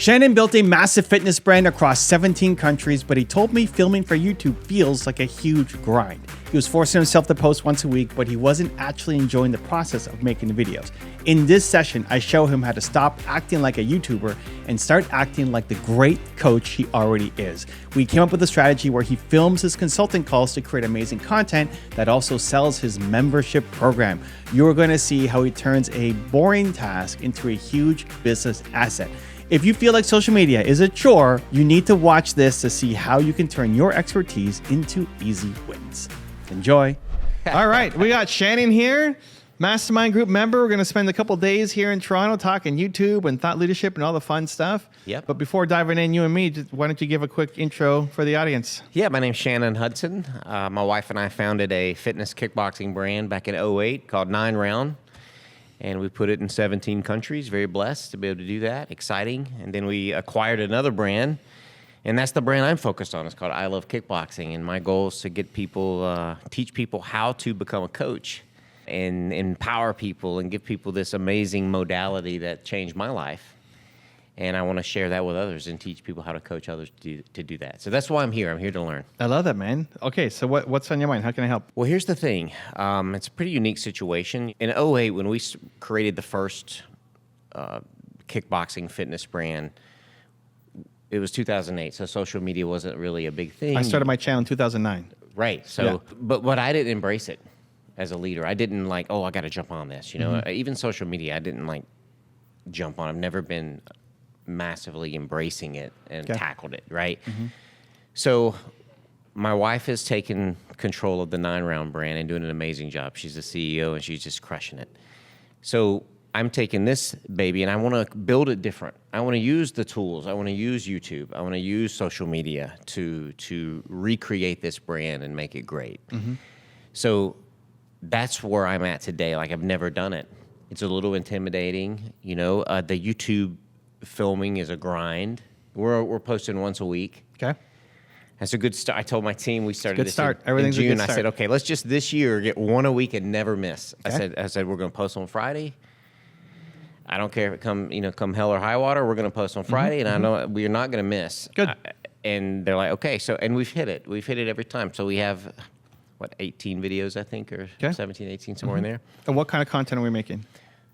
Shannon built a massive fitness brand across 17 countries, but he told me filming for YouTube feels like a huge grind. He was forcing himself to post once a week, but he wasn't actually enjoying the process of making the videos. In this session, I show him how to stop acting like a YouTuber and start acting like the great coach he already is. We came up with a strategy where he films his consulting calls to create amazing content that also sells his membership program. You're going to see how he turns a boring task into a huge business asset. If you feel like social media is a chore, you need to watch this to see how you can turn your expertise into easy wins. Enjoy. All right, we got Shannon here, Mastermind Group member. We're going to spend a couple days here in Toronto talking YouTube and thought leadership and all the fun stuff. Yep. But before diving in, you and me, why don't you give a quick intro for the audience? Yeah, my name's Shannon Hudson. My wife and I founded a fitness kickboxing brand back in '08 called 9 Round. And we put it in 17 countries. Very blessed to be able to do that. Exciting. And then we acquired another brand. And that's the brand I'm focused on. It's called I Love Kickboxing. And my goal is to get people, teach people how to become a coach and empower people and give people this amazing modality that changed my life. And I want to share that with others and teach people how to coach others to do that. So that's why I'm here. I'm here to learn. I love that, man. Okay, so what's on your mind? How can I help? Well, here's the thing. It's a pretty unique situation. In '08, when we created the first kickboxing fitness brand, it was 2008, so social media wasn't really a big thing. I started my channel in 2009. Right. So, yeah. But I didn't embrace it as a leader. I didn't like, I got to jump on this. You know, even social media, I didn't like jump on. I've never been massively embracing it and tackled it, right? So my wife has taken control of the 9 Round brand and doing an amazing job. She's the CEO and she's just crushing it. So I'm taking this baby and I want to build it different. I want to use the tools. I want to use YouTube. I want to use social media to recreate this brand and make it great. So that's where I'm at today. Like, I've never done it. It's a little intimidating. You know, the YouTube filming is a grind. We're posting once a week. Okay. That's a good start. I told my team we started this in Everything's June. A good start. I said, okay, let's just this year get one a week and never miss. Okay. I said we're going to post on Friday. I don't care if it come hell or high water. We're going to post on Friday, and I know we're not going to miss. Good. And they're like, okay. So, and we've hit it. We've hit it every time. So we have 18 videos, I think, or 17, 18, somewhere in there. And what kind of content are we making?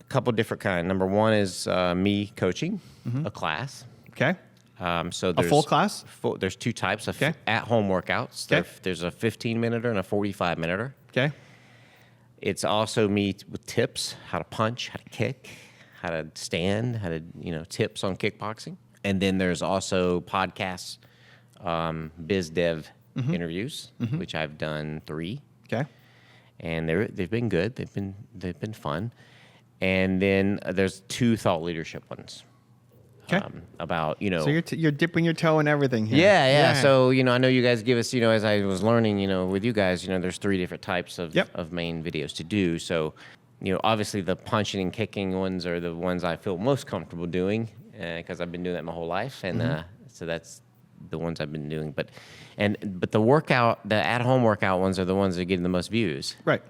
Couple different kind. Number one is me coaching a class. Okay. So there's a full class? There's two types of at-home workouts. Okay. There's a 15-minuter and a 45-minuter. Okay. It's also me with tips, how to punch, how to kick, how to stand, how to, tips on kickboxing. And then there's also podcasts, biz dev interviews, which I've done 3. Okay. And they've been good. They've been fun. And then there's 2 thought leadership ones. Okay. About, So you're dipping your toe in everything here. Yeah. So, I know you guys give us, as I was learning, with you guys, there's 3 different types of main videos to do. So, obviously the punching and kicking ones are the ones I feel most comfortable doing because I've been doing that my whole life. And so that's the ones I've been doing. But the at-home workout ones are the ones that get the most views. Right.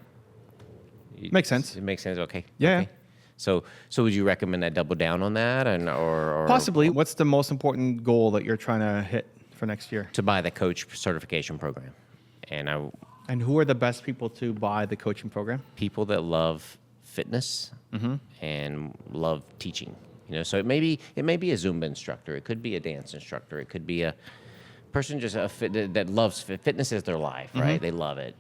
Makes sense. It makes sense. Okay. Yeah. Okay. So would you recommend I double down on that, or possibly? What's the most important goal that you're trying to hit for next year? To buy the coach certification program, And who are the best people to buy the coaching program? People that love fitness and love teaching. So it may be a Zumba instructor. It could be a dance instructor. It could be a person that loves fitness is their life, right? They love it.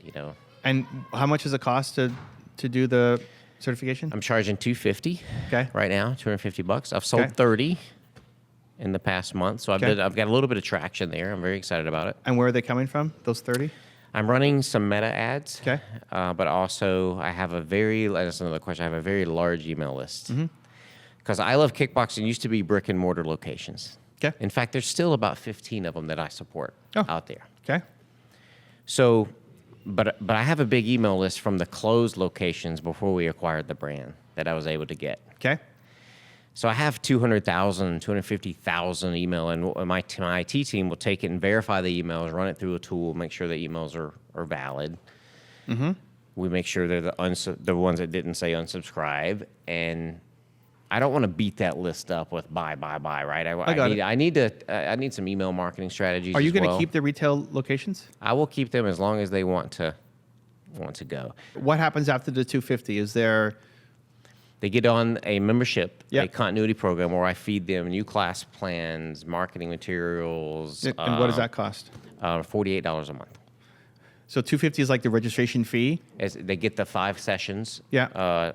And how much does it cost to do the certification? I'm charging $250 right now, $250. I've sold 30 in the past month, so I've got a little bit of traction there. I'm very excited about it. And where are they coming from, those 30? I'm running some meta ads, but also that's another question, I have a very large email list. Because I Love Kickboxing used to be brick and mortar locations. Okay. In fact, there's still about 15 of them that I support out there. Okay. So, but I have a big email list from the closed locations before we acquired the brand that I was able to get. Okay. So I have 200,000, 250,000 email, and my IT team will take it and verify the emails, run it through a tool, make sure the emails are valid. We make sure they're the ones that didn't say unsubscribe, and I don't want to beat that list up with buy, right? I need some email marketing strategies. Are you going to well. keep the retail locations? I will keep them as long as they want to go. What happens after the 250? Is there... They get on a membership, Yep. a continuity program where I feed them new class plans, marketing materials. And what does that cost? $48 a month. So 250 is like the registration fee? As they get the 5 sessions Yeah.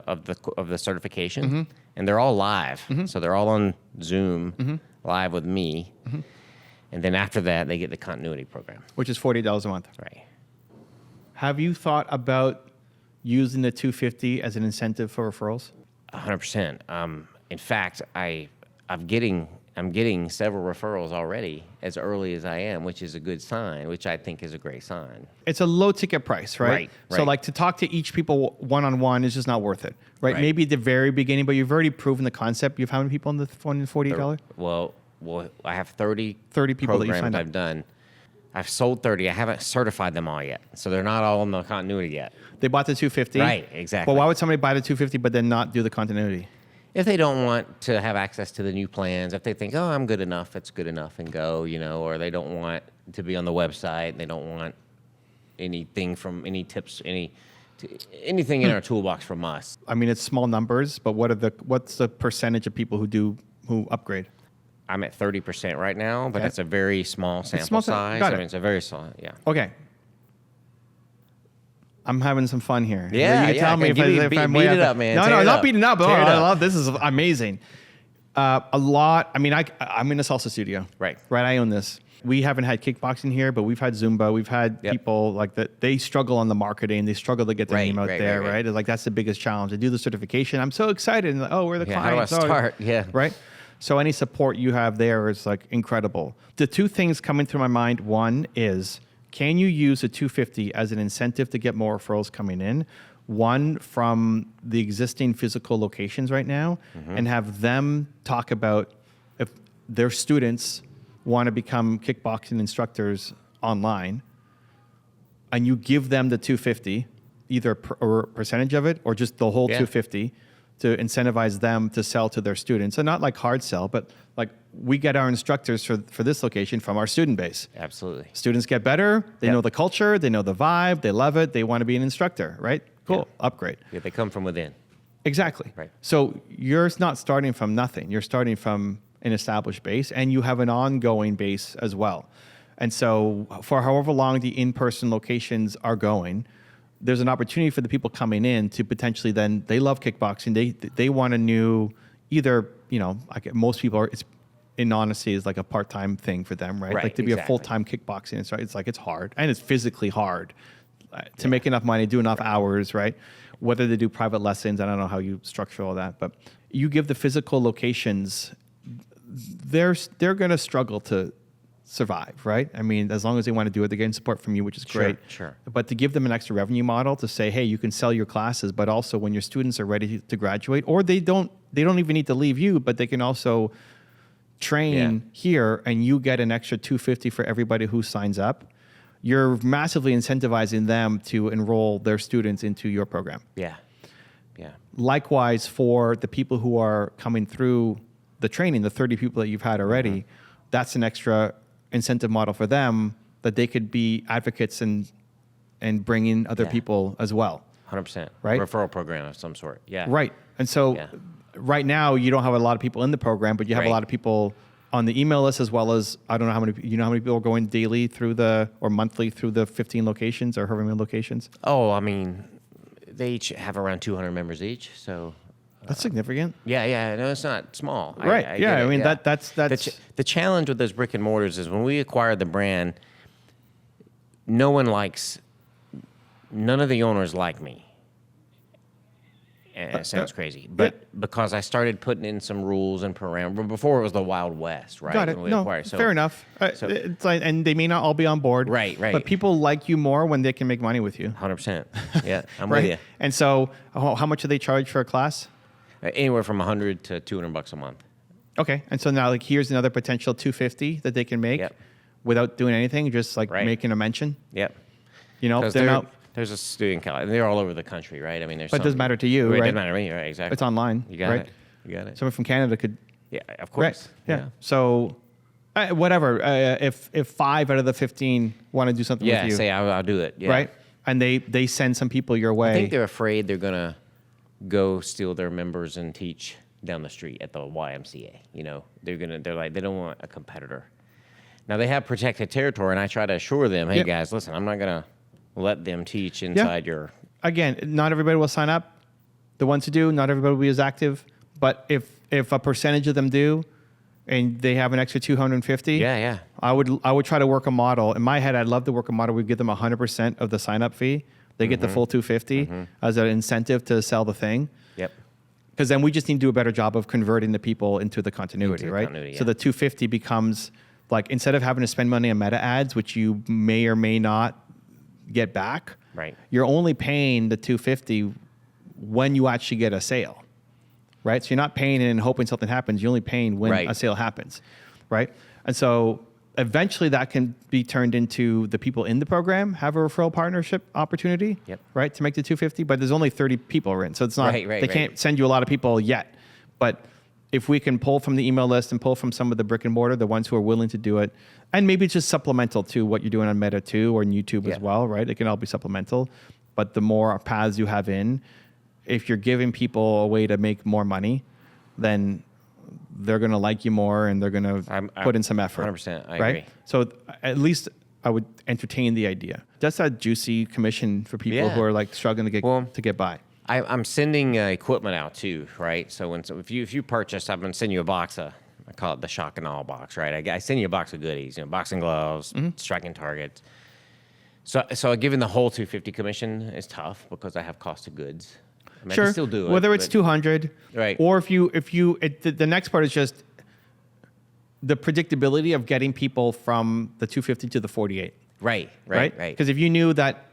of the certification, and they're all live. So they're all on Zoom, live with me. And then after that, they get the continuity program. Which is $40 a month. Right. Have you thought about using the 250 as an incentive for referrals? 100%. In fact, I'm getting several referrals already as early as I am, which is a good sign, which I think is a great sign. It's a low ticket price, right? Right, So right. like to talk to each people one-on-one is just not worth it, right? Right. Maybe at the very beginning, but you've already proven the concept. You have how many people on the $40? Well, I have 30 people that you programs signed up. I've done. I've sold 30. I haven't certified them all yet, so they're not all in the continuity yet. They bought the 250? Right, exactly. But why would somebody buy the 250 but then not do the continuity? If they don't want to have access to the new plans, if they think, oh, I'm good enough, it's good enough, and go, or they don't want to be on the website, they don't want anything from any tips, anything in our toolbox from us. I mean, it's small numbers, but what's the percentage of people who upgrade? I'm at 30% right now, but Okay. it's a very small sample small size. got I it. mean, it's a very small, yeah. Okay. I'm having some fun here. Yeah, you can tell me if I'm way beat it out up, man. No, Tear no, it not up. beating up. Oh, Tear it I up. love this. Is amazing. A lot. I mean, I'm in a salsa studio. Right. Right. I own this. We haven't had kickboxing here, but we've had Zumba. We've had Yep. people like that. They struggle on the marketing. They struggle to get their Right, name out right, there. right, Right. right. Like that's the biggest challenge. To do the certification. I'm so excited. And like, oh, we're the Yeah, how do I clients. Oh, start? Yeah. Right. So any support you have there is like incredible. The two things coming through my mind. One is, can you use a 250 as an incentive to get more referrals coming in? One from the existing physical locations right now, and have them talk about if their students want to become kickboxing instructors online, and you give them the 250, either or a percentage of it or just the whole Yeah. 250 to incentivize them to sell to their students. And not like hard sell, but like we get our instructors for this location from our student base. Absolutely. Students get better. They Yep. know the culture. They know the vibe. They love it. They want to be an instructor, right? Cool. Upgrade. Yeah, they come from within. Exactly. Right. So you're not starting from nothing. You're starting from an established base, and you have an ongoing base as well. And so for however long the in-person locations are going, there's an opportunity for the people coming in to potentially then, they love kickboxing. They want a new, either, like most people are, it's in honesty is like a part-time thing for them, right? Right, Like to be exactly. a full-time kickboxing instructor, it's hard, and it's physically hard to make enough money, do enough hours, right? Whether they do private lessons, I don't know how you structure all that, but you give the physical locations, they're going to struggle to survive, right? I mean, as long as they want to do it, they're getting support from you, which is great. Sure. But to give them an extra revenue model to say, hey, you can sell your classes, but also when your students are ready to graduate, or they don't even need to leave you, but they can also train here, and you get an extra $250 for everybody who signs up. You're massively incentivizing them to enroll their students into your program. Yeah. Yeah. Likewise, for the people who are coming through the training, the 30 people that you've had already, that's an extra incentive model for them that they could be advocates and bring in other people as well. 100%. Right? Referral program of some sort. Yeah. Right. And so right now you don't have a lot of people in the program, but you have a lot of people on the email list, as well as, I don't know how many people are going daily through or monthly through the 15 locations or however many locations? Oh, I mean, they each have around 200 members each. So That's significant. yeah. No, it's not small. Right. I Yeah. get it, I mean, yeah. that's The challenge with those brick and mortars is when we acquired the brand, none of the owners like me. And it sounds crazy, but because I started putting in some rules and parameters before it was the Wild West, right? got it. When we No, acquired. So, fair enough. It's like, and they may not all be on board. Right. But people like you more when they can make money with you. 100%. Yeah, I'm Right. with you. And so how much do they charge for a class? Anywhere from $100 to $200 a month. Okay. And so now, like, here's another potential $250 that they can make without doing anything, just like making a mention. Yep. There's a student college. They're all over the country, right? I mean, but it doesn't matter to you, right? It doesn't matter to me, right? Exactly. It's online, You got right? it. You got it. Someone from Canada could. Yeah, of course. Right. Yeah. So, whatever. If 5 out of the 15 want to do something with you, say I'll do it. Yeah. right? And they send some people your way. I think they're afraid they're gonna go steal their members and teach down the street at the YMCA. You know, they're like they don't want a competitor. Now they have protected territory, and I try to assure them, hey guys, listen, I'm not gonna let them teach inside your. Again, not everybody will sign up. The ones who do, not everybody will be as active. But if a percentage of them do, and they have an extra 250, I would try to work a model. In my head, I'd love to work a model. We give them 100% of the sign up fee. They get the full 250 as an incentive to sell the thing. Yep. Because then we just need to do a better job of converting the people into the continuity, right? So the 250 becomes like, instead of having to spend money on meta ads, which you may or may not get back, right? You're only paying the 250 when you actually get a sale, right? So you're not paying and hoping something happens. You're only paying when a sale happens, right? And so eventually that can be turned into the people in the program have a referral partnership opportunity, right? To make the 250, but there's only 30 people in. So it's not, they can't send you a lot of people yet. But if we can pull from the email list and pull from some of the brick and mortar, the ones who are willing to do it, and maybe it's just supplemental to what you're doing on Meta too, or on YouTube as well, right? It can all be supplemental, but the more paths you have in, if you're giving people a way to make more money, then they're going to like you more and they're going to put in some effort. 100%, I right? agree. So at least I would entertain the idea. That's a juicy commission for people who are like struggling to get by. I'm sending equipment out too, right? So if you purchase, I'm going to send you a box of, I call it the shock and awe box, right? I send you a box of goodies, boxing gloves, striking targets. So giving the whole 250 commission is tough because I have cost of goods. I mean, I can still do it. Whether it's 200, right? Or the next part is just the predictability of getting people from the 250 to the 48. Right. Because if you knew that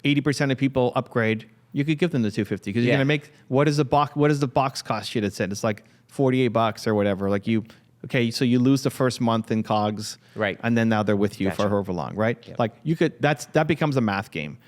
80% of people upgrade, you could give them the 250 because you're going to make, what does the box cost you? It said it's like $48 or whatever. Like so you lose the first month in COGS, right? And then now they're with you for however long, right? Yep. Like that becomes a math game.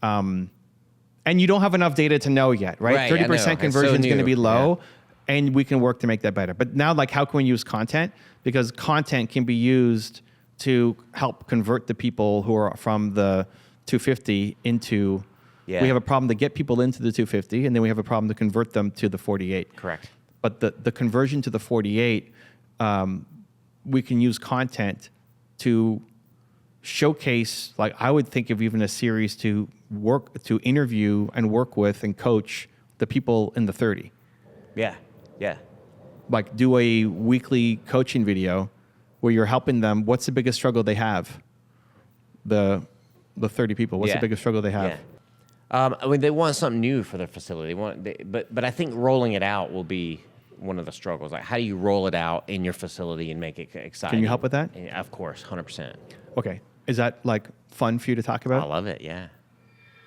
And you don't have enough data to know yet, right? 30% conversion is going to be low, and we can work to make that better. But now, like, how can we use content? Because content can be used to help convert the people who are from the 250 into. We have a problem to get people into the 250, and then we have a problem to convert them to the 48. Correct. But the conversion to the 48, we can use content to showcase, like I would think of even a series to interview and work with and coach the people in the 30. Yeah. Like do a weekly coaching video where you're helping them. What's the biggest struggle they have? The 30 people. What's the biggest struggle they have? I mean, they want something new for their facility. But I think rolling it out will be one of the struggles. Like, how do you roll it out in your facility and make it exciting? Can you help with that? Yeah, of course, 100%. Okay. Is that like fun for you to talk about? I love it. Yeah.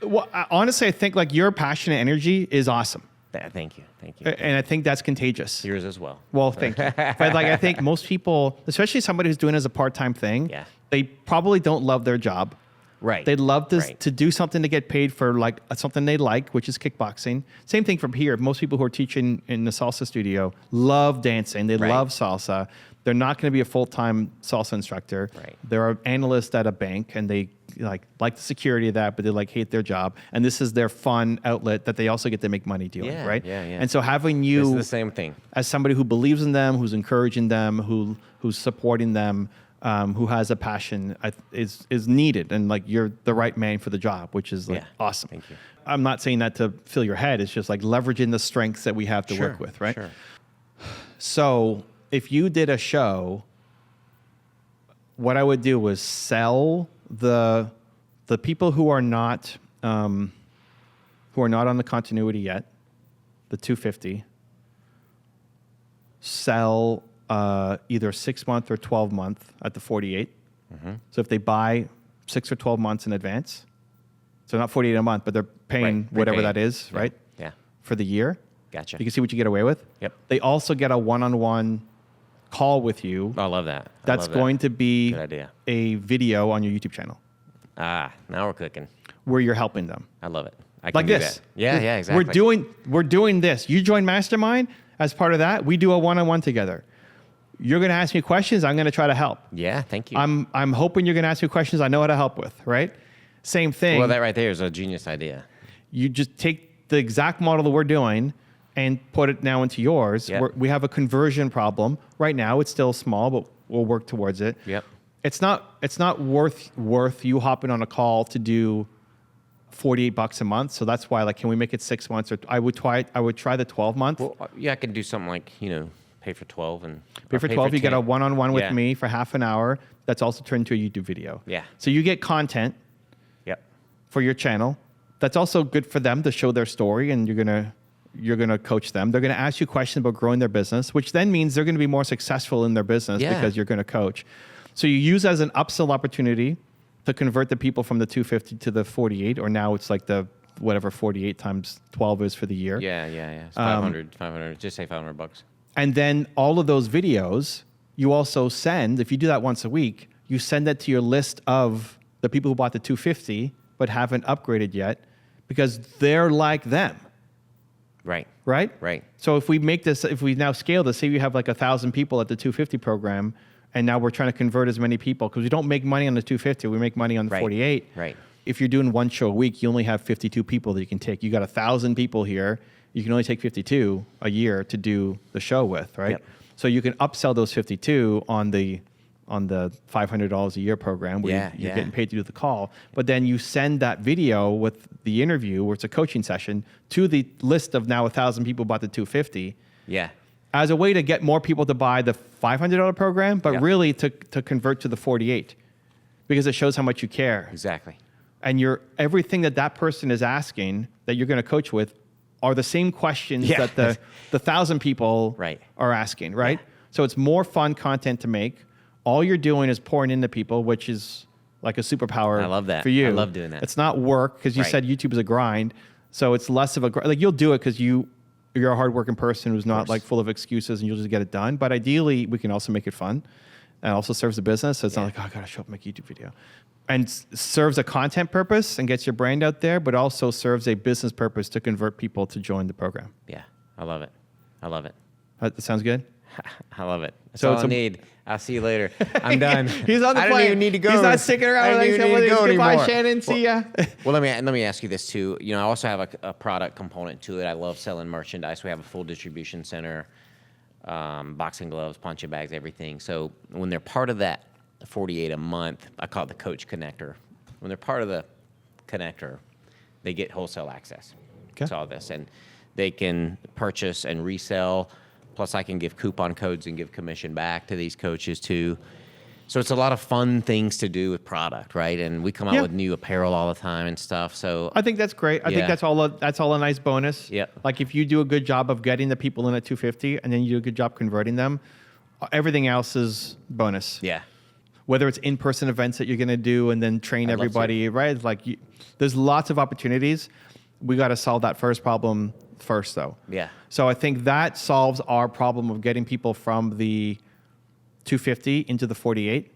Well, honestly, I think like your passion and energy is awesome. Thank you. And I think that's contagious. Yours as well. Well, thank you. But like, I think most people, especially somebody who's doing it as a part-time thing, they probably don't love their job. Right. They'd love to do something to get paid for like something they like, which is kickboxing. Same thing from here. Most people who are teaching in the salsa studio love dancing. They love salsa. They're not going to be a full-time salsa instructor. Right. They're an analyst at a bank, and they like the security of that, but they hate their job. And this is their fun outlet that they also get to make money doing, right? Yeah. And so having you, this is the same thing, as somebody who believes in them, who's encouraging them, who's supporting them, who has a passion, is needed. And like you're the right man for the job, which is like awesome. Thank you. I'm not saying that to fill your head. It's just like leveraging the strengths that we have to work with, right? Sure. So if you did a show, what I would do was sell the people who are not on the continuity yet, the 250, sell either 6 month or 12 month at the 48. So if they buy 6 or 12 months in advance, so not 48 a month, but they're paying whatever that is, right? Yeah. For the year. Gotcha. You can see what you get away with. Yep. They also get a one-on-one call with you. I love that. That's going to be good idea. A video on your YouTube channel. Now we're cooking. Where you're helping them. I love it. I can like do this. That. Yeah, exactly. We're doing this. You join Mastermind, as part of that, we do a one-on-one together. You're going to ask me questions. I'm going to try to help. Yeah, thank you. I'm hoping you're going to ask me questions I know how to help with, right? Same thing. Well, that right there is a genius idea. You just take the exact model that we're doing and put it now into yours. Yep. We have a conversion problem. Right now, it's still small, but we'll work towards it. Yep. It's not worth you hopping on a call to do $48 a month. So that's why, like, can we make it 6 months? Or I would try the 12 month. Well, yeah, I can do something like, pay for 12 and Pay for 12, you get a 10. one-on-one with Yeah. me for half an hour. That's also turned into a YouTube video. Yeah. So you get content Yep. for your channel. That's also good for them to show their story, and you're gonna coach them. They're gonna ask you questions about growing their business, which then means they're gonna be more successful in their business because you're gonna coach. So you use as an upsell opportunity to convert the people from the 250 to the 48, or now it's like the whatever 48 times 12 is for the year. Yeah. It's 500, just say $500. And then all of those videos, you also send, if you do that once a week, you send that to your list of the people who bought the 250 but haven't upgraded yet because they're like them. Right. Right? So if we now scale this, say you have like 1,000 people at the 250 program, and now we're trying to convert as many people because we don't make money on the 250, we make money on the 48. Right. If you're doing one show a week, you only have 52 people that you can take. You got 1,000 people here. You can only take 52 a year to do the show with, right? Yep. So you can upsell those 52 on the $500 a year program where you're getting paid to do the call. But then you send that video with the interview, where it's a coaching session, to the list of now 1,000 people bought the 250. Yeah. As a way to get more people to buy the $500 program, but really to convert to the 48, because it shows how much you care. Exactly. And everything that person is asking that you're going to coach with are the same questions that the 1,000 people are asking, right? Yeah. So it's more fun content to make. All you're doing is pouring into people, which is like a superpower. I love that. For you. I love doing that. It's not work, because you said YouTube is a grind. So it's less of a grind. Like, you'll do it because you're a hardworking person who's not like full of excuses, and you'll just get it done. But ideally, we can also make it fun, and also serves the business. So it's not like, oh, I got to show up and make a YouTube video. And serves a content purpose and gets your brand out there, but also serves a business purpose to convert people to join the program. Yeah. I love it. That sounds good? I love it. That's So all I need. I'll see you later. I'm done. He's on the plane. I don't even need to go. He's not sticking around. I don't even need to go Goodbye, anymore. Shannon. See ya. Well, let me ask you this too. I also have a product component to it. I love selling merchandise. We have a full distribution center, boxing gloves, poncho bags, everything. So when they're part of that 48 a month, I call it the Coach Connector. When they're part of the connector, they get wholesale access to all this, and they can purchase and resell. Plus, I can give coupon codes and give commission back to these coaches too. So it's a lot of fun things to do with product, right? And we come out with new apparel all the time and stuff. So I think that's great. I think that's all a nice bonus. Yeah. Like, if you do a good job of getting the people in at 250, and then you do a good job converting them, everything else is bonus. Yeah. Whether it's in-person events that you're going to do and then train everybody, right? Like, there's lots of opportunities. We got to solve that first problem first, though. Yeah. So I think that solves our problem of getting people from the 250 into the 48.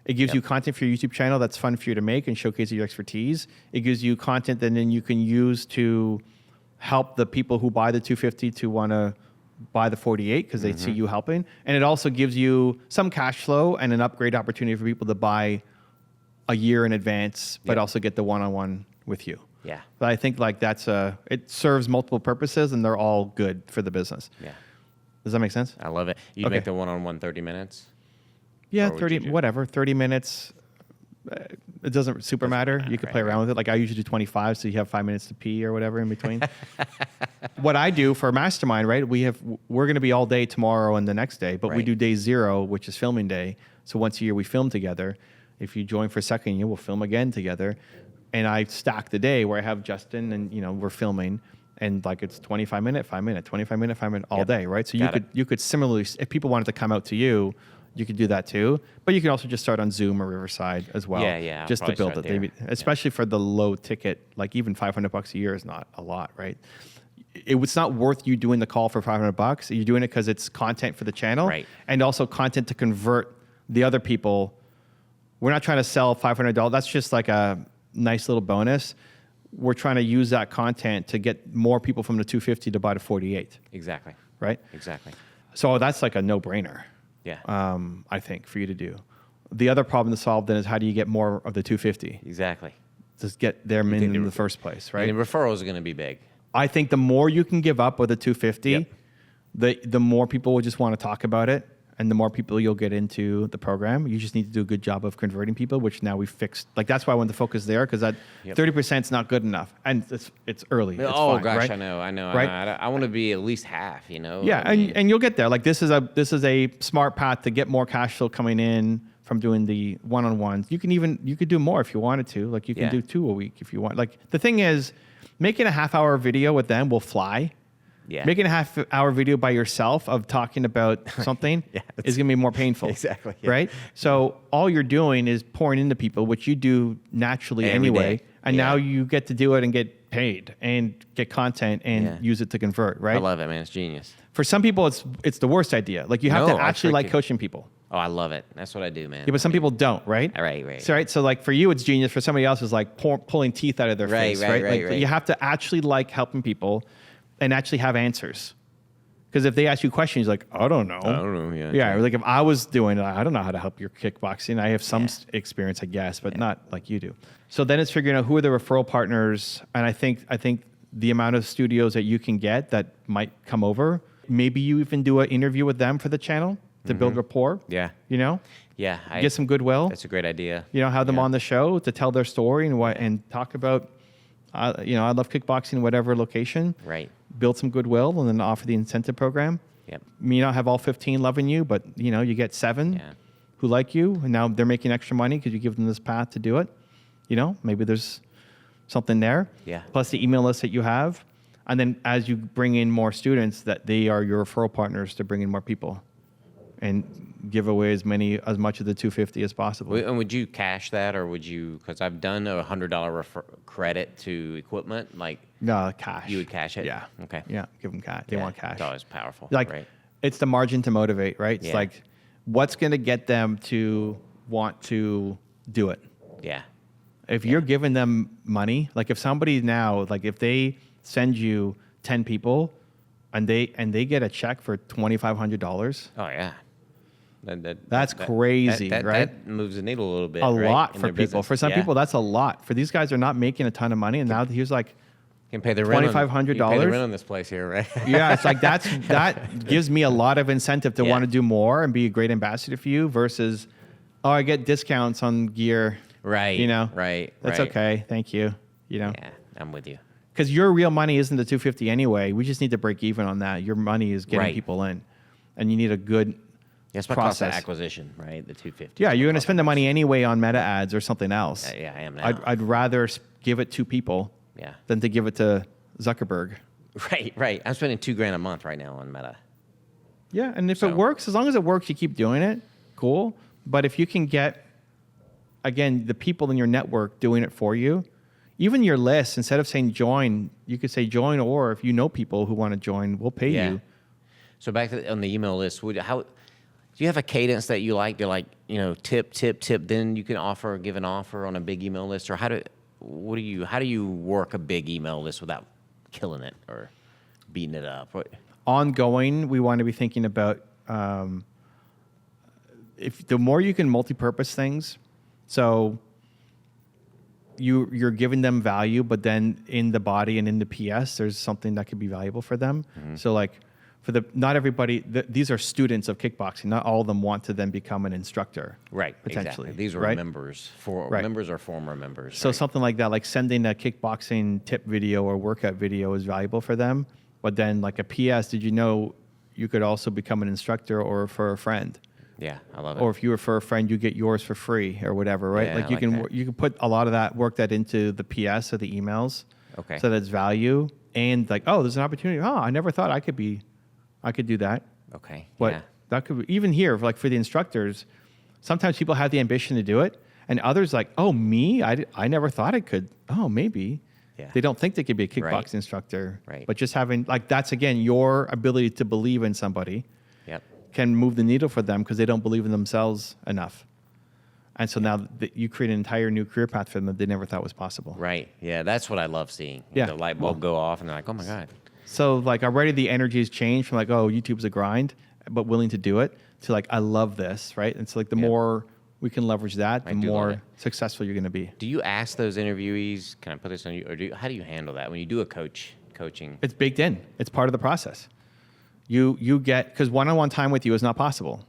It gives you content for your YouTube channel that's fun for you to make and showcase your expertise. It gives you content that then you can use to help the people who buy the 250 to want to buy the 48 because they see you helping. And it also gives you some cash flow and an upgrade opportunity for people to buy a year in advance, but also get the one-on-one with you. Yeah. But I think like it serves multiple purposes, and they're all good for the business. Yeah. Does that make sense? I love it. You make the one-on-one 30 minutes? Yeah, 30 minutes. It doesn't super matter. You could play around with it. Like, I usually do 25, so you have 5 minutes to pee or whatever in between. What I do for Mastermind, right? We're going to be all day tomorrow and the next day, but we do day 0, which is filming day. So once a year we film together. If you join for a second year, we'll film again together. And I stack the day where I have Justin and we're filming, and like it's 25 minute, 5 minute, 25 minute, 5 minute all day, right? So you could similarly, if people wanted to come out to you, you could do that too. But you can also just start on Zoom or Riverside as well. Yeah. Just to build it, especially for the low ticket. Like, even $500 a year is not a lot, right? It's not worth you doing the call for $500. You're doing it because it's content for the channel, right? And also content to convert the other people. We're not trying to sell $500. That's just like a nice little bonus. We're trying to use that content to get more people from the 250 to buy the 48. Exactly. right? Exactly. So that's like a no-brainer. Yeah. I think for you to do. The other problem to solve then is how do you get more of the 250? Exactly. Just get them in the first place, right? And the referrals are going to be big. I think the more you can give up with the 250, the more people will just want to talk about it, and the more people you'll get into the program. You just need to do a good job of converting people, which now we've fixed. Like that's why I want to focus there, because that 30% is not good enough, and it's early. It's fine, gosh, right? I know. Right? I want to be at least half. You know. Yeah, I mean, and you'll get there. Like this is a smart path to get more cash flow coming in from doing the one-on-ones. You could do more if you wanted to. Like you can do 2 a week if you want. Like the thing is, making a half-hour video with them will fly. Yeah. Making a half-hour video by yourself of talking about something is going to be more painful. Exactly. Yeah. Right? So all you're doing is pouring into people, which you do naturally Every anyway. day. And now you get to do it and get paid and get content and use it to convert, right? I love it, man. It's genius. For some people, it's the worst idea. Like you have to actually like coaching people. Oh, I love it. That's what I do, man. Yeah, but some people don't, right? Right. So like for you, it's genius. For somebody else, it's like pulling teeth out of their face, right? Like you have to actually like helping people and actually have answers. Because if they ask you questions, like, I don't know. Yeah. Like if I was doing it, I don't know how to help your kickboxing. I have some experience, I guess, but not like you do. So then it's figuring out who are the referral partners. And I think the amount of studios that you can get that might come over, maybe you even do an interview with them for the channel to build rapport. Yeah. You know? Yeah. Get some goodwill. That's a great idea. You know, have them on the show to tell their story and talk about, I love kickboxing in whatever location. Right. Build some goodwill and then offer the incentive program. Yep. You not have all 15 loving you, but you get 7 who like you, and now they're making extra money because you give them this path to do it. Maybe there's something there. Yeah. Plus the email list that you have, and then as you bring in more students, that they are your referral partners to bring in more people, and give away as much of the 250 as possible. And would you cash that, or would you? Because I've done a $100 credit to equipment. Like no cash. You would cash it. Yeah. Okay. Yeah. Give them cash. They want cash. It's always powerful. Like it's the margin to motivate, right? It's like what's going to get them to want to do it. Yeah. If you're giving them money, like if somebody now, like if they send you 10 people, and they get a check for $2,500. Oh yeah. That's crazy, right? That moves the needle a little bit. A lot for people. Business. For some people, that's a lot. For these guys, are not making a ton of money, and now he's like, can pay the rent. $2,500. Pay the rent on this place here, right? Yeah, it's like that gives me a lot of incentive to want to do more and be a great ambassador for you. Versus, I get discounts on gear. Right. Right. That's okay. Thank you. Yeah, I'm with you. Because your real money isn't the 250 anyway. We just need to break even on that. Your money is getting people in, and you need a good. That's my cost of acquisition, right? The 250. Yeah, you're going to spend the money anyway on meta ads or something else. Yeah, I am now. I'd rather give it to people than to give it to Zuckerberg. Right. I'm spending $2,000 a month right now on Meta. Yeah, and if it works, as long as it works, you keep doing it. Cool. But if you can get, again, the people in your network doing it for you, even your list, instead of saying join, you could say join, or if you know people who want to join, we'll pay you. So back on the email list, do you have a cadence that you like to tip, then you can give an offer on a big email list? Or how do you work a big email list without killing it or beating it up? Ongoing, we want to be thinking about if the more you can multi-purpose things, so you're giving them value, but then in the body and in the PS, there's something that could be valuable for them. Mm-hmm. So like not everybody, these are students of kickboxing. Not all of them want to then become an instructor. Right. Potentially. Exactly. These are members, members or former members. So something like that, like sending a kickboxing tip video or workout video is valuable for them. But then like a PS, did you know you could also become an instructor or refer a friend? Yeah, I love it. Or if you refer a friend, you get yours for free or whatever, right? Yeah, like you can put a lot of that, work that into the PS or the emails. Okay. So that's value. And like, there's an opportunity. I never thought I could do that. Okay. But that could be, even here, like for the instructors, sometimes people have the ambition to do it, and others like, me? I never thought I could. Maybe. Yeah. They don't think they could be a kickboxing instructor. Right. But just having, like, that's again, your ability to believe in somebody can move the needle for them because they don't believe in themselves enough. And so now you create an entire new career path for them that they never thought was possible. Right. Yeah, that's what I love seeing. Yeah. The light bulb go off, and they're like, oh, my God. So like already the energy has changed from like, oh, YouTube's a grind, but willing to do it, to like, I love this, right? And so like the more we can leverage that, the more successful you're going to be. Do you ask those interviewees, can I put this on you? Or how do you handle that when you do a coaching? It's baked in. It's part of the process. You get, because one-on-one time with you is not possible.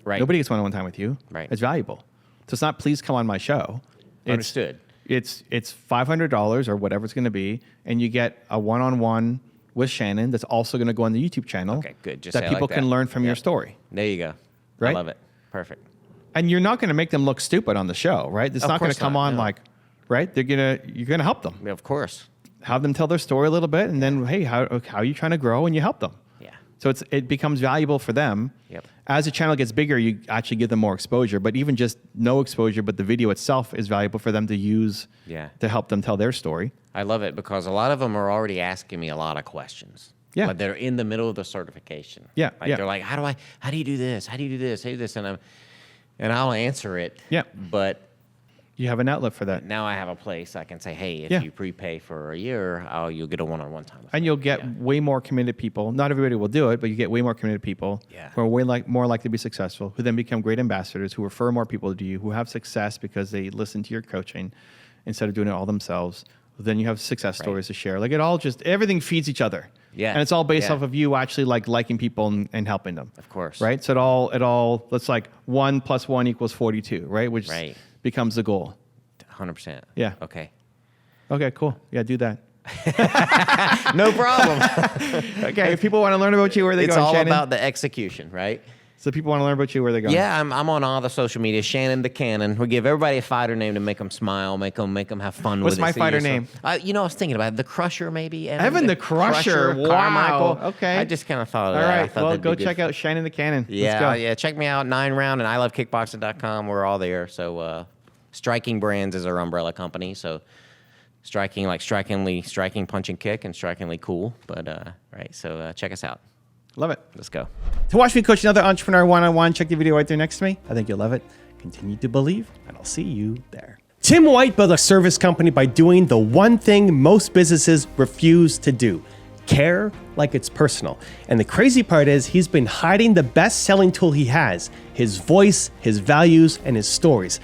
Right. Nobody gets one-on-one time with you. Right. It's valuable. So it's not, please come on my show. Understood. It's $500 or whatever it's going to be, and you get a one-on-one with Shannon that's also going to go on the YouTube channel. Okay, good. Just that people can learn from your story. There you go. Right? I love it. Perfect. And you're not going to make them look stupid on the show, right? It's not going to come on like, right? You're going to help them. Yeah, of course. Have them tell their story a little bit, and then, hey, how are you trying to grow? And you help them. Yeah. So it becomes valuable for them. Yep. As the channel gets bigger, you actually give them more exposure. But even just no exposure, but the video itself is valuable for them to use to help them tell their story. I love it because a lot of them are already asking me a lot of questions. Yeah. But they're in the middle of the certification. Yeah. Like they're like, how do you do this? How do you do this? How do you do this? And I'll answer it. Yeah. But you have an outlet for that. now I have a place I can say, hey, if you prepay for a year, you'll get a one-on-one time. And you'll get way more committed people. Not everybody will do it, but you get way more committed people who are way more likely to be successful, who then become great ambassadors, who refer more people to you, who have success because they listen to your coaching instead of doing it all themselves. Then you have success stories to share. Like everything feeds each other. Yeah. And it's all based off of you actually like liking people and helping them. Of course. Right? So it all, let's like 1 + 1 = 42, right? Which becomes the goal. 100%. Yeah. Okay. Okay, cool. Yeah, do that. No problem. Okay, if people want to learn about you, where they go, It's all Shannon? about the execution, right? So people want to learn about you, where they go? Yeah, I'm on all the social media. Shannon the Cannon. We give everybody a fighter name to make them smile, make them have fun with it. What's my fighter name? I was thinking about it. The Crusher, maybe. Evan the Crusher. Wow. Carmichael. Okay. I just kind of thought of All that. right. Well, go check out Shannon the Cannon. Yeah, Let's go. check me out. 9 Round and ilovekickboxing.com. We're all there. So Striking Brands is our umbrella company. So striking, like striking punch and kick, and strikingly cool. But right. So check us out. Love it. Let's go. To watch me coach another entrepreneur one-on-one, check the video right there next to me. I think you'll love it. Continue to believe, and I'll see you there. Tim White built a service company by doing the one thing most businesses refuse to do: care like it's personal. And the crazy part is he's been hiding the best-selling tool he has: his voice, his values, and his stories.